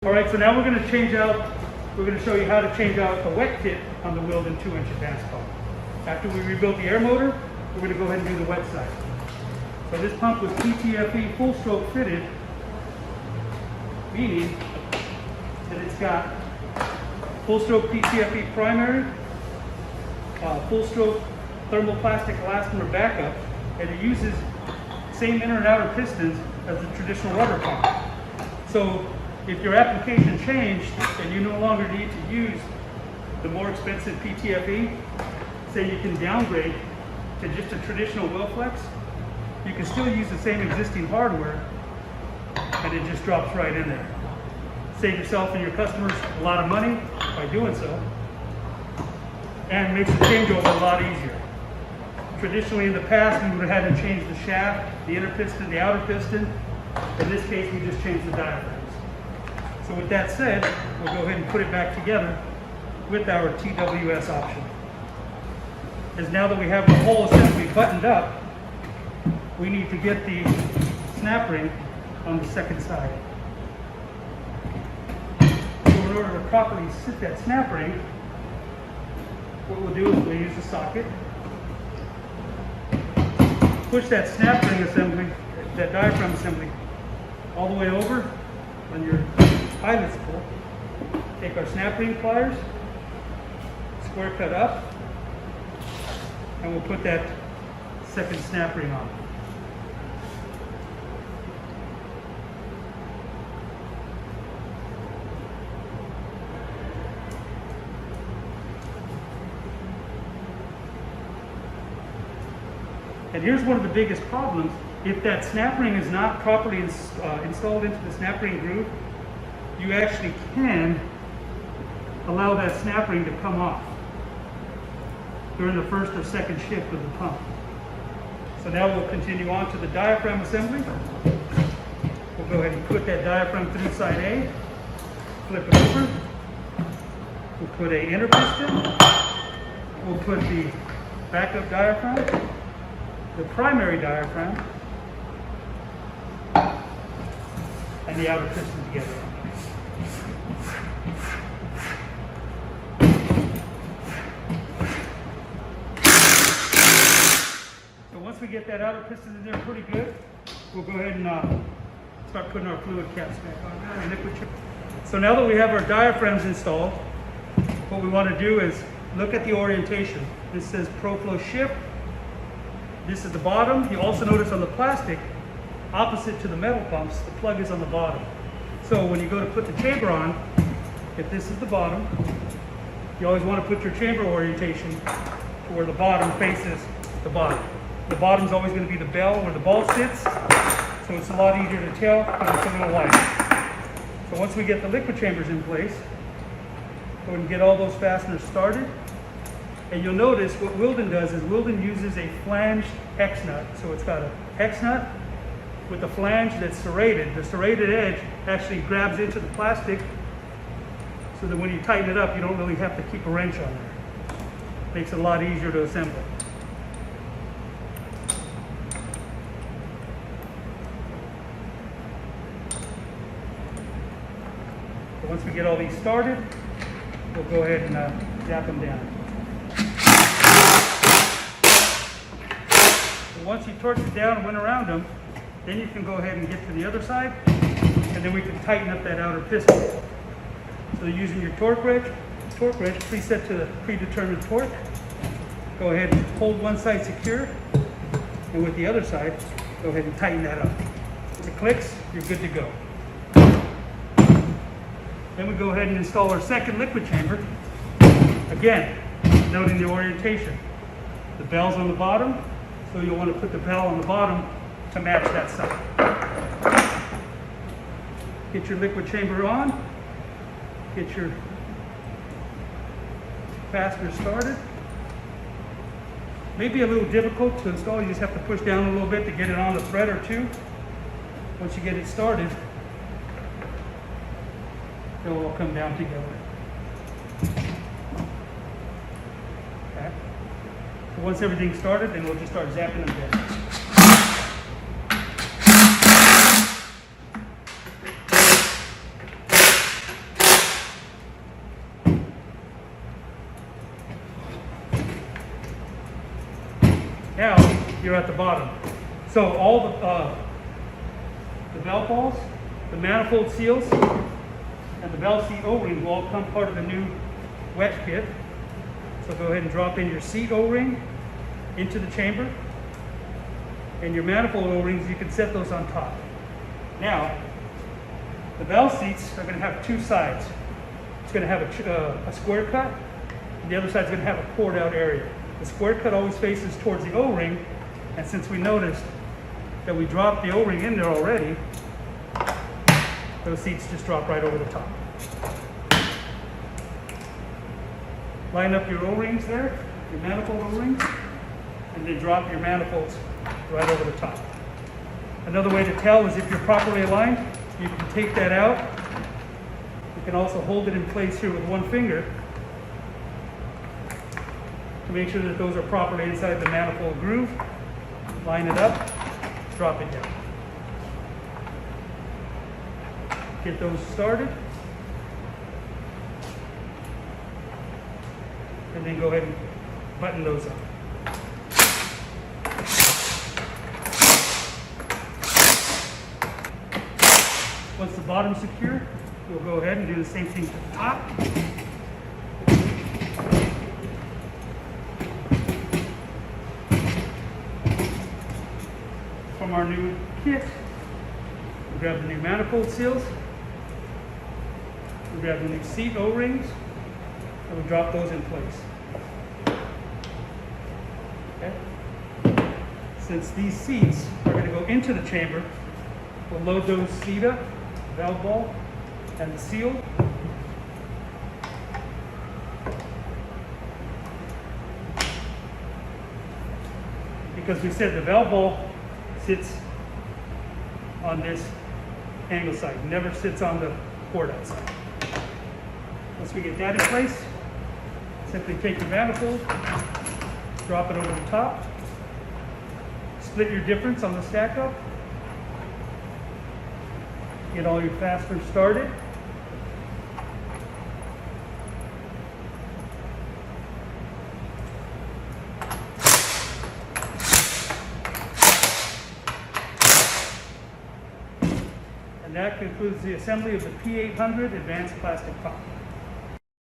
Alright, so now we're going to show you how to change out the wet kit on the Wilden 2-inch advanced pump. After we rebuilt the air motor, we're going to go ahead and do the wet side. So this pump was PTFE full stroke fitted, meaning that it's got full stroke PTFE primary, full stroke thermoplastic elastomer backup, and it uses same inner and outer pistons as the traditional rubber pump. So if your application changed and you no longer need to use the more expensive PTFE, say you can downgrade to just a traditional Wilflex, you can still use the same existing hardware and it just drops right in there. Save yourself and your customers a lot of money by doing so, and makes the changeover a lot easier. Traditionally in the past we would have had to change the shaft, the inner piston, the outer piston. In this case we just changed the diaphragms. So with that said, we'll go ahead and put it back together with our TWS option. As now that we have the whole assembly buttoned up, we need to get the snap ring on the second side. So in order to properly sit that snap ring, what we'll do is we'll use the socket, push that snap ring assembly, that diaphragm assembly, all the way over on your pilot's pull. Take our snap ring pliers, square cut up, and we'll put that second snap ring on. And here's one of the biggest problems. If that snap ring is not properly installed into the snap ring groove, you actually can allow that snap ring to come off during the first or second shift of the pump. So now we'll continue on to the diaphragm assembly. We'll go ahead and put that diaphragm through side A, flip it over. We'll put an inner piston. We'll put the backup diaphragm, the primary diaphragm, and the outer piston together. So once we get that outer piston in there pretty good, we'll go ahead and start putting our fluid caps back on, our liquid chip. So now that we have our diaphragms installed, what we want to do is look at the orientation. This says ProFlow shift. This is the bottom. You also notice on the plastic, opposite to the metal pumps, the plug is on the bottom. So when you go to put the chamber on, if this is the bottom, you always want to put your chamber orientation to where the bottom faces the bottom. The bottom is always going to be the bell where the ball sits, so it's a lot easier to tell because it's a little lighter. So once we get the liquid chambers in place, go ahead and get all those fasteners started. And you'll notice what Wilden does is Wilden uses a flanged hex nut. So it's got a hex nut with a flange that's serrated. The serrated edge actually grabs into the plastic so that when you tighten it up, you don't really have to keep a wrench on there. Makes it a lot easier to assemble. So once we get all these started, we'll go ahead and zap them down. Once you torch it down and went around them, then you can go ahead and get to the other side, and then we can tighten up that outer piston. So using your torque wrench preset to the predetermined torque, go ahead and hold one side secure, and with the other side, go ahead and tighten that up. If it clicks, you're good to go. Then we go ahead and install our second liquid chamber. Again, noting the orientation. The bell's on the bottom, so you'll want to put the bell on the bottom to match that side. Get your liquid chamber on. Get your fastener started. Maybe a little difficult to install. You just have to push down a little bit to get it on a thread or two. Once you get it started, it'll all come down together. Okay. So once everything's started, then we'll just start zapping them down. Now you're at the bottom. So all the valve balls, the manifold seals, and the valve seat O-ring will all come part of the new wet kit. So go ahead and drop in your seat O-ring into the chamber. And your manifold O-rings, you can set those on top. Now, the valve seats are going to have two sides. It's going to have a square cut, and the other side's going to have a poured out area. The square cut always faces towards the O-ring, and since we noticed that we dropped the O-ring in there already, those seats just drop right over the top. Line up your O-rings there, your manifold O-rings, and then drop your manifolds right over the top. Another way to tell is if you're properly aligned, you can take that out. You can also hold it in place here with one finger to make sure that those are properly inside the manifold groove. Line it up, drop it down. Get those started. And then go ahead and button those up. Once the bottom's secure, we'll go ahead and do the same thing to the top. From our new kit, we grab the new manifold seals, we grab the new seat O-rings, and we drop those in place. Okay. Since these seats are going to go into the chamber, we'll load those seat up, valve ball, and the seal. Because we said the valve ball sits on this angle side, never sits on the port outside. Once we get that in place, simply take your manifold, drop it over the top, split your difference on the stack up, get all your fasteners started. And that concludes the assembly of the P800 Advanced Plastic Pump.